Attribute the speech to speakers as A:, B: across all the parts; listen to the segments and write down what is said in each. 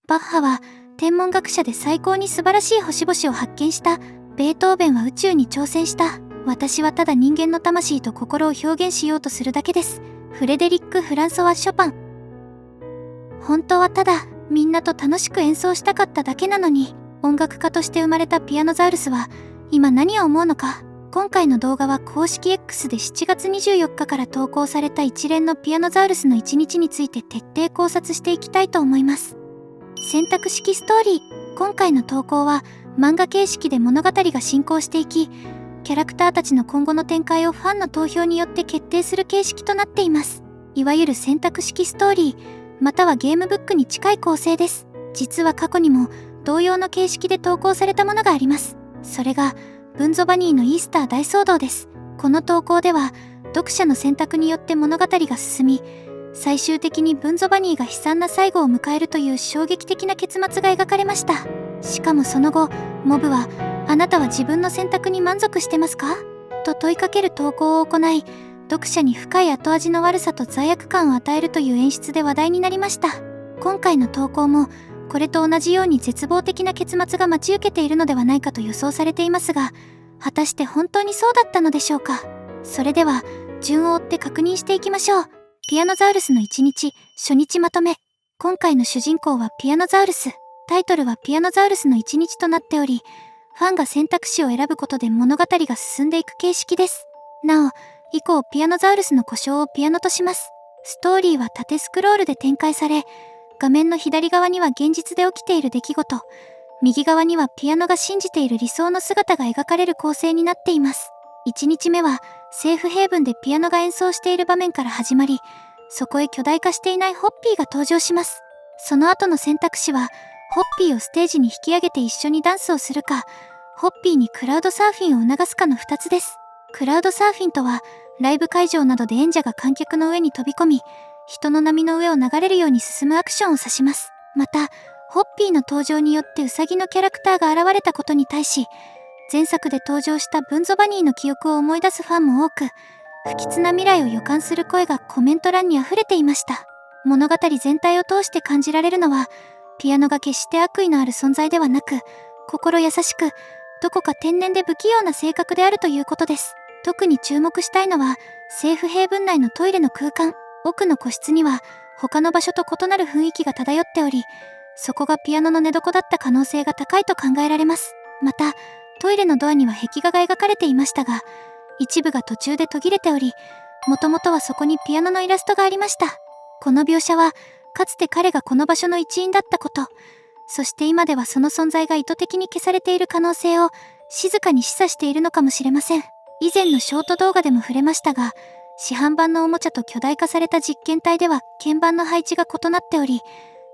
A: バッハは天文学者で最高に素晴らしい星々を発見した。ベートーベンは宇宙に挑戦した。私はただ人間の魂と心を表現しようとするだけです。フレデリック・フランソワ・ショパン。本当はただみんなと楽しく演奏したかっただけなのに、音楽家として生まれたピアノザウルスは今何を思うのか。今回の動画は公式 X で7月24日から投稿された一連のピアノザウルスの一日について徹底考察していきたいと思います。選択式ストーリー。今回の投稿は漫画形式で物語が進行していき、キャラクターたちの今後の展開をファンの投票によって決定する形式となっています。いわゆる選択式ストーリー、またはゲームブックに近い構成です。実は過去にも同様の形式で投稿されたものがあります。それがブンゾバニーのイースター大騒動です。この投稿では読者の選択によって物語が進み、最終的にブンゾバニーが悲惨な最後を迎えるという衝撃的な結末が描かれました。しかもその後、モブはあなたは自分の選択に満足してますかと問いかける投稿を行い、読者に深い後味の悪さと罪悪感を与えるという演出で話題になりました。今回の投稿もこれと同じように絶望的な結末が待ち受けているのではないかと予想されていますが、果たして本当にそうだったのでしょうか。それでは順を追って確認していきましょう。ピアノザウルスの1日初日まとめ。今回の主人公はピアノザウルス。タイトルはピアノザウルスの1日となっており、ファンが選択肢を選ぶことで物語が進んでいく形式です。なお、以降ピアノザウルスの呼称をピアノとします。ストーリーは縦スクロールで展開され、画面の左側には現実で起きている出来事、右側にはピアノが信じている理想の姿が描かれる構成になっています。1日目はセーフヘイブンでピアノが演奏している場面から始まり、そこへ巨大化していないホッピーが登場します。その後の選択肢は、ホッピーをステージに引き上げて一緒にダンスをするか、ホッピーにクラウドサーフィンを促すかの2つです。クラウドサーフィンとは、ライブ会場などで演者が観客の上に飛び込み、人の波の上を流れるように進むアクションを指します。また、ホッピーの登場によってウサギのキャラクターが現れたことに対し、前作で登場したブンゾバニーの記憶を思い出すファンも多く、不吉な未来を予感する声がコメント欄に溢れていました。物語全体を通して感じられるのは、ピアノが決して悪意のある存在ではなく、心優しく、どこか天然で不器用な性格であるということです。特に注目したいのは、セーフヘイブン内のトイレの空間。奥の個室には、他の場所と異なる雰囲気が漂っており、そこがピアノの寝床だった可能性が高いと考えられます。また、トイレのドアには壁画が描かれていましたが、一部が途中で途切れており、もともとはそこにピアノのイラストがありました。この描写は、かつて彼がこの場所の一員だったこと、そして今ではその存在が意図的に消されている可能性を静かに示唆しているのかもしれません。以前のショート動画でも触れましたが、市販版のおもちゃと巨大化された実験体では鍵盤の配置が異なっており、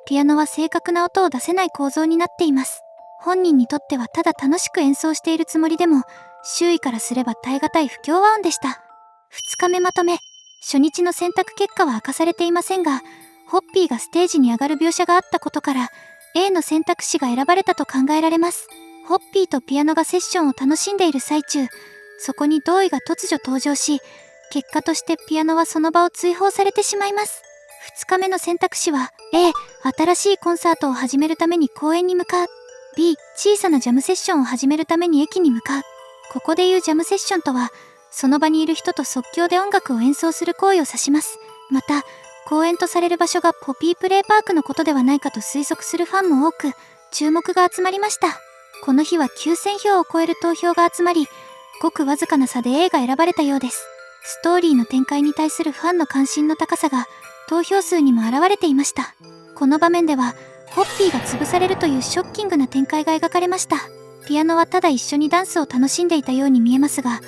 A: ピアノは正確な音を出せない構造になっています。本人にとってはただ楽しく演奏しているつもりでも、周囲からすれば耐え難い不協和音でした。2日目まとめ。初日の選択結果は明かされていませんが、ホッピーがステージに上がる描写があったことから、A の選択肢が選ばれたと考えられます。ホッピーとピアノがセッションを楽しんでいる最中、そこにドーイが突如登場し、結果としてピアノはその場を追放されてしまいます。2日目の選択肢は A、新しいコンサートを始めるために公園に向かう。B、小さなジャムセッションを始めるために駅に向かう。ここでいうジャムセッションとは、その場にいる人と即興で音楽を演奏する行為を指します。また、公演とされる場所がポピープレイパークのことではないかと推測するファンも多く、注目が集まりました。この日は9000票を超える投票が集まり、ごくわずかな差で A が選ばれたようです。ストーリーの展開に対するファンの関心の高さが投票数にも表れていました。この場面では、ホッピーが潰されるというショッキングな展開が描かれました。ピアノはただ一緒にダンスを楽しんでいたように見えますが、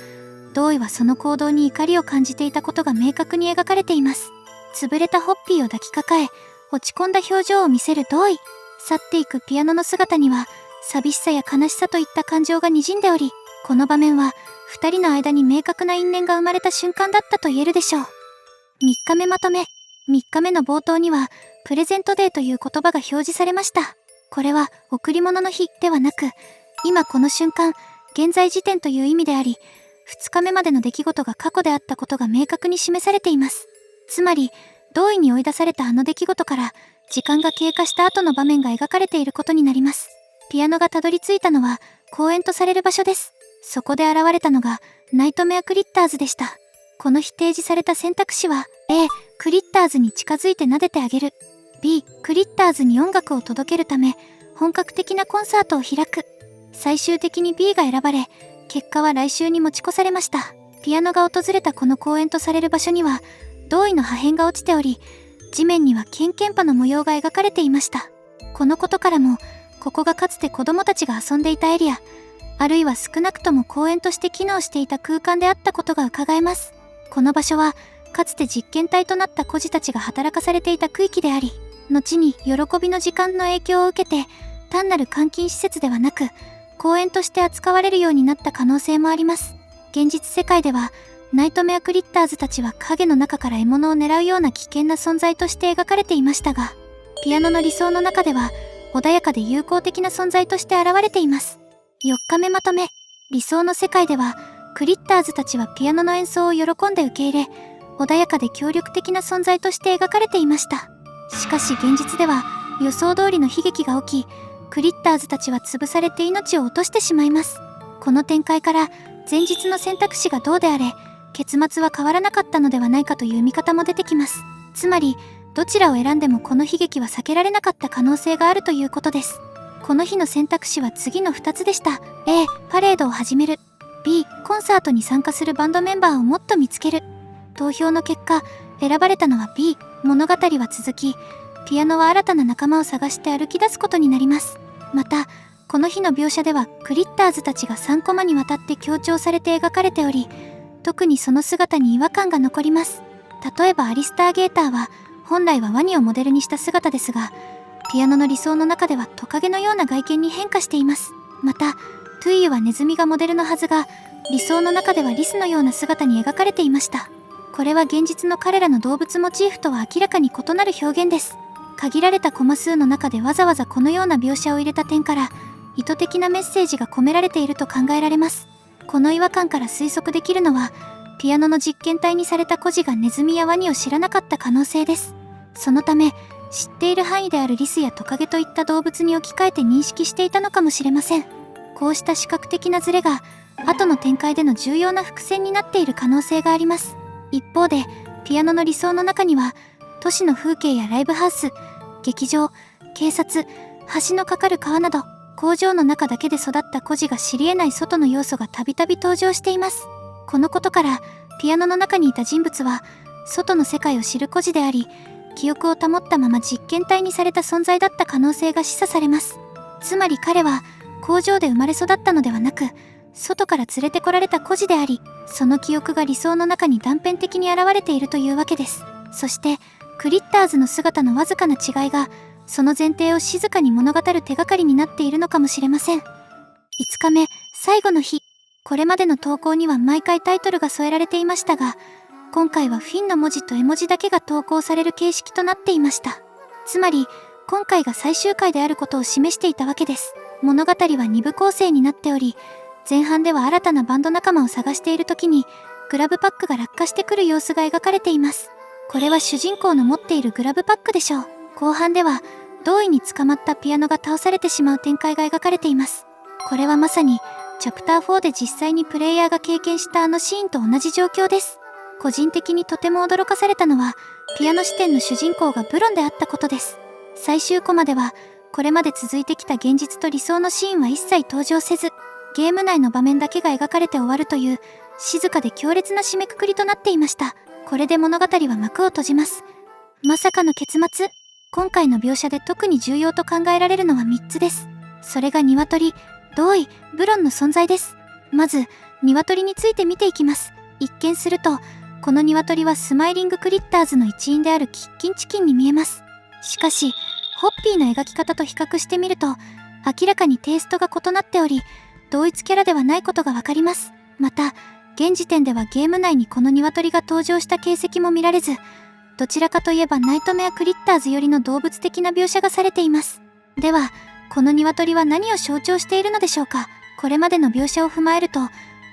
A: ドーイはその行動に怒りを感じていたことが明確に描かれています。潰れたホッピーを抱きかかえ、落ち込んだ表情を見せるドーイ。去っていくピアノの姿には、寂しさや悲しさといった感情が滲んでおり、この場面は、二人の間に明確な因縁が生まれた瞬間だったと言えるでしょう。3日目まとめ。3日目の冒頭には、プレゼントデーという言葉が表示されました。これは、贈り物の日ではなく、今この瞬間、現在時点という意味であり、2日目までの出来事が過去であったことが明確に示されています。つまり、同意に追い出されたあの出来事から、時間が経過した後の場面が描かれていることになります。ピアノがたどり着いたのは公園とされる場所です。そこで現れたのがナイトメアクリッターズでした。この日提示された選択肢は A、クリッターズに近づいて撫でてあげる。 B、クリッターズに音楽を届けるため本格的なコンサートを開く。最終的に B が選ばれ、結果は来週に持ち越されました。ピアノが訪れたこの公園とされる場所には銅の破片が落ちており、地面にはケンケンパの模様が描かれていました。このことからも、ここがかつて子供たちが遊んでいたエリア、あるいは少なくとも公園として機能していた空間であったことが伺えます。この場所はかつて実験体となった孤児たちが働かされていた区域であり、後に喜びの時間の影響を受けて単なる監禁施設ではなく公園として扱われるようになった可能性もあります。現実世界ではナイトメアクリッターズたちは影の中から獲物を狙うような危険な存在として描かれていましたが、ピアノの理想の中では穏やかで友好的な存在として現れています。4日目まとめ。理想の世界ではクリッターズたちはピアノの演奏を喜んで受け入れ、穏やかで協力的な存在として描かれていました。しかし現実では予想通りの悲劇が起き、クリッターズたちは潰されて命を落としてしまいます。この展開から前日の選択肢がどうであれ結末は変わらなかったのではないかという見方も出てきます。つまりどちらを選んでもこの悲劇は避けられなかった可能性があるということです。この日の選択肢は次の2つでした。 A、パレードを始める。 B、コンサートに参加するバンドメンバーをもっと見つける。投票の結果選ばれたのは B。 物語は続き、ピアノは新たな仲間を探して歩き出すことになります。またこの日の描写ではクリッターズたちが3コマにわたって強調されて描かれており、特にその姿に違和感が残ります。例えばアリスターゲーターは本来はワニをモデルにした姿ですが、ピアノの理想の中ではトカゲのような外見に変化しています。またトゥイユはネズミがモデルのはずが、理想の中ではリスのような姿に描かれていました。これは現実の彼らの動物モチーフとは明らかに異なる表現です。限られたコマ数の中でわざわざこのような描写を入れた点から意図的なメッセージが込められていると考えられます。この違和感から推測できるのは、ピアノの実験体にされた孤児がネズミやワニを知らなかった可能性です。そのため知っている範囲であるリスやトカゲといった動物に置き換えて認識していたのかもしれません。こうした視覚的なズレが後の展開での重要な伏線になっている可能性があります。一方でピアノの理想の中には都市の風景やライブハウス、劇場、警察、橋の架かる川など工場の中だけで育った孤児が知り得ない外の要素がたびたび登場しています。このことからピアノの中にいた人物は外の世界を知る孤児であり、記憶を保ったまま実験体にされた存在だった可能性が示唆されます。つまり彼は工場で生まれ育ったのではなく、外から連れてこられた孤児であり、その記憶が理想の中に断片的に現れているというわけです。そしてクリッターズの姿のわずかな違いがその前提を静かに物語る手がかりになっているのかもしれません。5日目、最後の日。これまでの投稿には毎回タイトルが添えられていましたが、今回はフィンの文字と絵文字だけが投稿される形式となっていました。つまり今回が最終回であることを示していたわけです。物語は2部構成になっており、前半では新たなバンド仲間を探している時にグラブパックが落下してくる様子が描かれています。これは主人公の持っているグラブパックでしょう。後半では胴衣に捕まったピアノが倒されてしまう展開が描かれています。これはまさにチャプター4で実際にプレイヤーが経験したあのシーンと同じ状況です。個人的にとても驚かされたのはピアノ視点の主人公がブロンであったことです。最終コマではこれまで続いてきた現実と理想のシーンは一切登場せず、ゲーム内の場面だけが描かれて終わるという静かで強烈な締めくくりとなっていました。これで物語は幕を閉じます。まさかの結末。今回の描写で特に重要と考えられるのは3つです。それが鶏、胴衣、ブロンの存在です。まず鶏について見ていきます。一見するとこの鶏はスマイリングクリッターズの一員であるキッキンチキンに見えます。しかしホッピーの描き方と比較してみると明らかにテイストが異なっており、同一キャラではないことがわかります。また現時点ではゲーム内にこの鶏が登場した形跡も見られず、どちらかといえばナイトメアクリッターズよりの動物的な描写がされています。ではこの鶏は何を象徴しているのでしょうか。これまでの描写を踏まえると、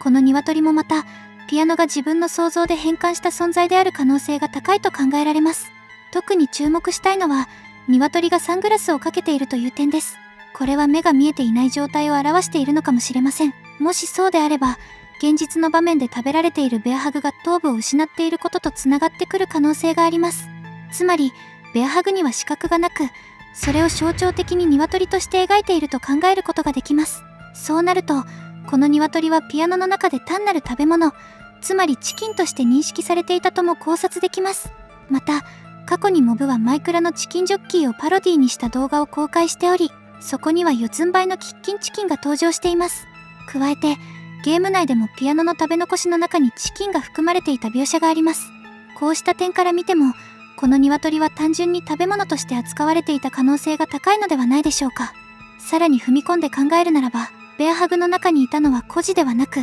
A: この鶏もまたピアノが自分の想像で変換した存在である可能性が高いと考えられます。特に注目したいのは鶏がサングラスをかけているという点です。これは目が見えていない状態を表しているのかもしれません。もしそうであれば、現実の場面で食べられているベアハグが頭部を失っていることとつながってくる可能性があります。つまり、ベアハグには視覚がなく、それを象徴的に鶏として描いていると考えることができます。そうなると、この鶏はピアノの中で単なる食べ物、つまりチキンとして認識されていたとも考察できます。また、過去にモブはマイクラのチキンジョッキーをパロディにした動画を公開しており、そこには四つん這いのキッキンチキンが登場しています。加えて、ゲーム内でもピアノの食べ残しの中にチキンが含まれていた描写があります。こうした点から見ても、この鶏は単純に食べ物として扱われていた可能性が高いのではないでしょうか。さらに踏み込んで考えるならば、ベアハグの中にいたのは孤児ではなく、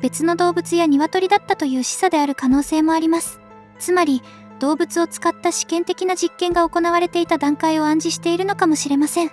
A: 別の動物や鶏だったという示唆である可能性もあります。つまり、動物を使った試験的な実験が行われていた段階を暗示しているのかもしれません。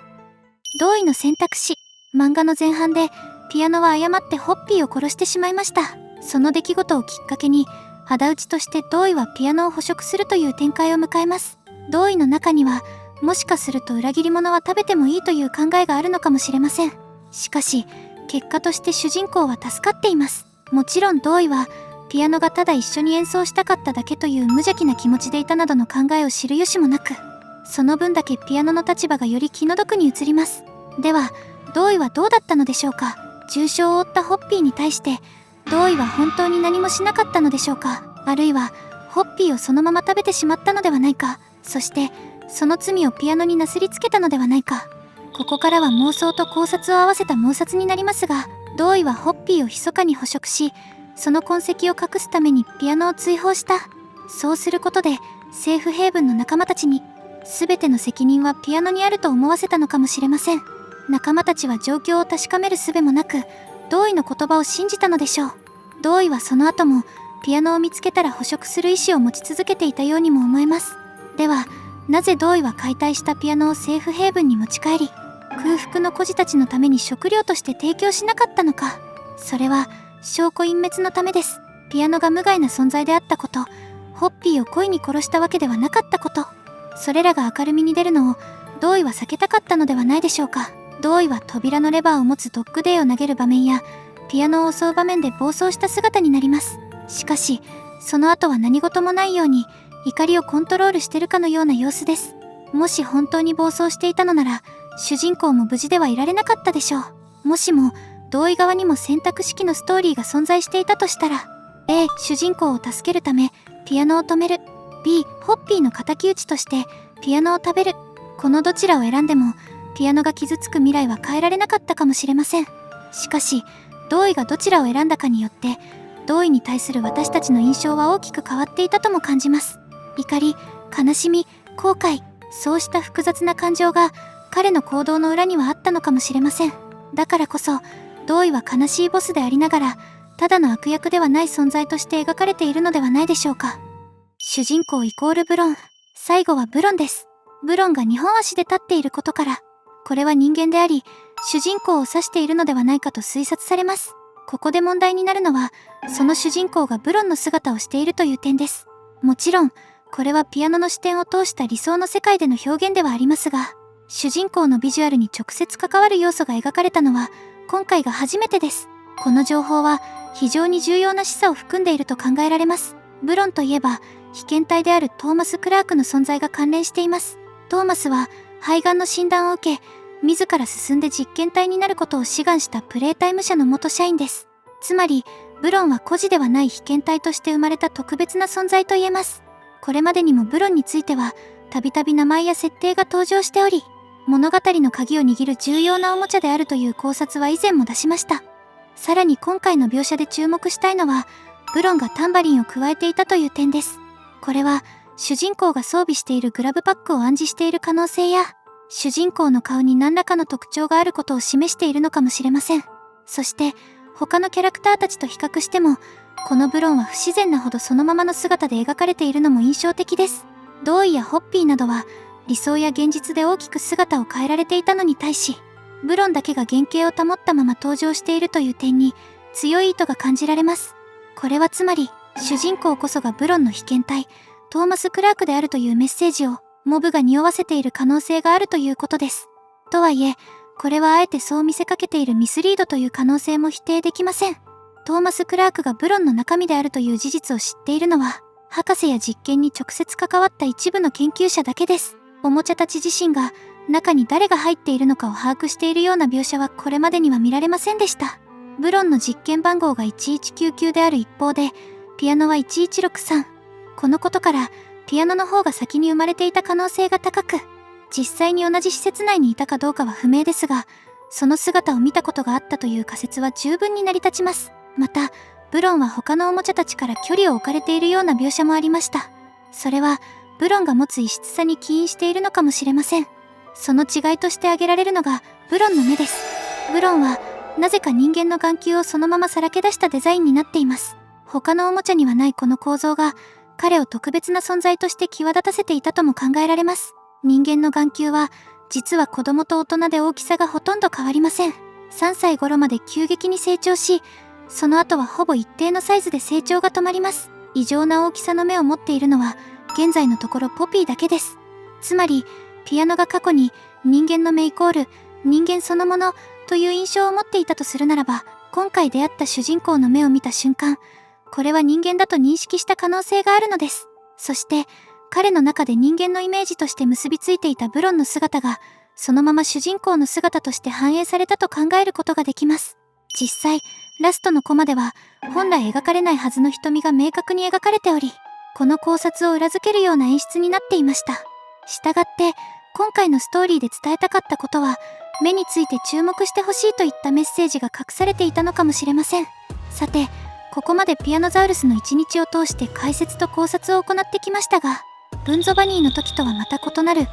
A: 同意の選択肢。漫画の前半で、ピアノは誤ってホッピーを殺してしまいました。その出来事をきっかけに、仇討ちとして同意はピアノを捕食するという展開を迎えます。同意の中には、もしかすると裏切り者は食べてもいいという考えがあるのかもしれません。しかし、結果として主人公は助かっています。もちろん同意は、ピアノがただ一緒に演奏したかっただけという無邪気な気持ちでいたなどの考えを知る由もなく、その分だけピアノの立場がより気の毒に移ります。では、同意はどうだったのでしょうか。重傷を負ったホッピーに対して、同意は本当に何もしなかったのでしょうか。あるいは、ホッピーをそのまま食べてしまったのではないか。そして、その罪をピアノになすりつけたのではないか。ここからは妄想と考察を合わせた妄殺になりますが、同意はホッピーを密かに捕食し、その痕跡を隠すためにピアノを追放した。そうすることで、セーフヘイブンの仲間たちに、全ての責任はピアノにあると思わせたのかもしれません。仲間たちは状況を確かめる術もなく、同意の言葉を信じたのでしょう。同意はその後も、ピアノを見つけたら捕食する意思を持ち続けていたようにも思えます。では、なぜ同意は解体したピアノをセーフヘイブンに持ち帰り、空腹の孤児たちのために食料として提供しなかったのか。それは、証拠隠滅のためです。ピアノが無害な存在であったこと、ホッピーを故意に殺したわけではなかったこと、それらが明るみに出るのを、同意は避けたかったのではないでしょうか。同意は扉のレバーを持つドッグデーを投げる場面や、ピアノを襲う場面で暴走した姿になります。しかし、その後は何事もないように、怒りをコントロールしてるかのような様子です。もし本当に暴走していたのなら、主人公も無事ではいられなかったでしょう。もしも、同意側にも選択式のストーリーが存在していたとしたら、A、主人公を助けるため、ピアノを止める。B、ホッピーの敵討ちとして、ピアノを食べる。このどちらを選んでも、ピアノが傷つく未来は変えられなかったかもしれません。しかし、同意がどちらを選んだかによって、同意に対する私たちの印象は大きく変わっていたとも感じます。怒り、悲しみ、後悔、そうした複雑な感情が彼の行動の裏にはあったのかもしれません。だからこそ、同意は悲しいボスでありながら、ただの悪役ではない存在として描かれているのではないでしょうか。主人公イコールブロン。最後はブロンです。ブロンが2本足で立っていることから、これは人間であり、主人公を指しているのではないかと推察されます。ここで問題になるのは、その主人公がブロンの姿をしているという点です。もちろん、これはピアノの視点を通した理想の世界での表現ではありますが、主人公のビジュアルに直接関わる要素が描かれたのは、今回が初めてです。この情報は、非常に重要な示唆を含んでいると考えられます。ブロンといえば、被験体であるトーマス・クラークの存在が関連しています。トーマスは、肺がんの診断を受け、自ら進んで実験体になることを志願したプレイタイム社の元社員です。つまり、ブロンは孤児ではない被験体として生まれた特別な存在と言えます。これまでにもブロンについては、たびたび名前や設定が登場しており、物語の鍵を握る重要なおもちゃであるという考察は以前も出しました。さらに今回の描写で注目したいのは、ブロンがタンバリンを加えていたという点です。これは、主人公が装備しているグラブパックを暗示している可能性や、主人公の顔に何らかの特徴があることを示しているのかもしれません。そして、他のキャラクターたちと比較しても、このブロンは不自然なほどそのままの姿で描かれているのも印象的です。ドーイやホッピーなどは、理想や現実で大きく姿を変えられていたのに対し、ブロンだけが原型を保ったまま登場しているという点に強い意図が感じられます。これはつまり、主人公こそがブロンの被験体、トーマス・クラークであるというメッセージをモブが匂わせている可能性があるということです。とはいえ、これはあえてそう見せかけているミスリードという可能性も否定できません。トーマス・クラークがブロンの中身であるという事実を知っているのは、博士や実験に直接関わった一部の研究者だけです。おもちゃたち自身が中に誰が入っているのかを把握しているような描写はこれまでには見られませんでした。ブロンの実験番号が1199である一方で、ピアノは1163。このことから、ピアノの方が先に生まれていた可能性が高く、実際に同じ施設内にいたかどうかは不明ですが、その姿を見たことがあったという仮説は十分に成り立ちます。また、ブロンは他のおもちゃたちから距離を置かれているような描写もありました。それは、ブロンが持つ異質さに起因しているのかもしれません。その違いとして挙げられるのが、ブロンの目です。ブロンは、なぜか人間の眼球をそのままさらけ出したデザインになっています。他のおもちゃにはないこの構造が、彼を特別な存在として際立たせていたとも考えられます。人間の眼球は、実は子供と大人で大きさがほとんど変わりません。3歳頃まで急激に成長し、その後はほぼ一定のサイズで成長が止まります。異常な大きさの目を持っているのは、現在のところポピーだけです。つまり、ピアノが過去に人間の目イコール人間そのものという印象を持っていたとするならば、今回出会った主人公の目を見た瞬間、これは人間だと認識した可能性があるのです。そして、彼の中で人間のイメージとして結びついていたブロンの姿が、そのまま主人公の姿として反映されたと考えることができます。実際、ラストのコマでは、本来描かれないはずの瞳が明確に描かれており、この考察を裏付けるような演出になっていました。したがって、今回のストーリーで伝えたかったことは、目について注目してほしいといったメッセージが隠されていたのかもしれません。さて、ここまでピアノザウルスの一日を通して解説と考察を行ってきましたが、ブンゾバニーの時とはまた異なる、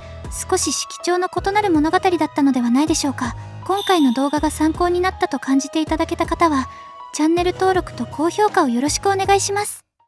A: 少し色調の異なる物語だったのではないでしょうか。今回の動画が参考になったと感じていただけた方は、チャンネル登録と高評価をよろしくお願いします。